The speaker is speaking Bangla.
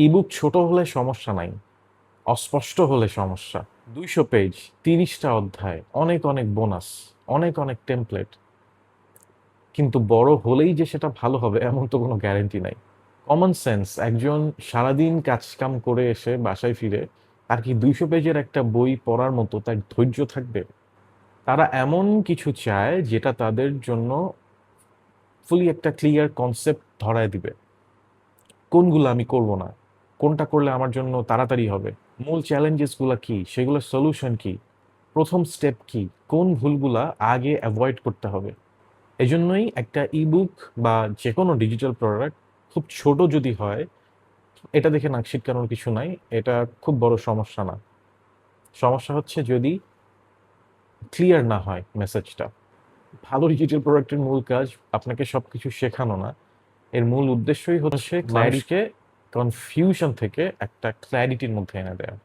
ইবুক ছোট হলে সমস্যা নাই, অস্পষ্ট হলে সমস্যা। 200 পেজ, 30টা অধ্যায়, অনেক অনেক বোনাস, অনেক অনেক টেমপ্লেট, কিন্তু বড় হলেই যে সেটা ভালো হবে এমন তো কোনো গ্যারান্টি নাই। কমন সেন্স, একজন সারাদিন কাজ কাম করে এসে বাসায় ফিরে তার কি 200 পেজের একটা বই পড়ার মতো তার ধৈর্য থাকবে? তারা এমন কিছু চায় যেটা তাদের জন্য ফুলি একটা ক্লিয়ার কনসেপ্ট ধরায় দিবে। কোনগুলো আমি করব না, কোনটা করলে আমার জন্য তাড়াতাড়ি হবে, মূল চ্যালেঞ্জেস গুলা কি, সেগুলোর সলিউশন কি, প্রথম স্টেপ কি, কোন ভুলগুলা আগে অ্যাভয়েড করতে হবে। এজন্যই একটা ইবুক বা যে কোনো ডিজিটাল প্রোডাক্ট খুব ছোট যদি হয়, এটা দেখে নাক ছিটকানোর কিছু নাই। এটা খুব বড় সমস্যা না। সমস্যা হচ্ছে যদি ক্লিয়ার না হয় মেসেজটা। ভালো ডিজিটাল প্রোডাক্টের মূল কাজ আপনাকে সবকিছু শেখানো না, এর মূল উদ্দেশ্যই হচ্ছে ক্ল্যারিটিকে কনফিউশন থেকে একটা ক্ল্যারিটির মধ্যে এনে দেয়া।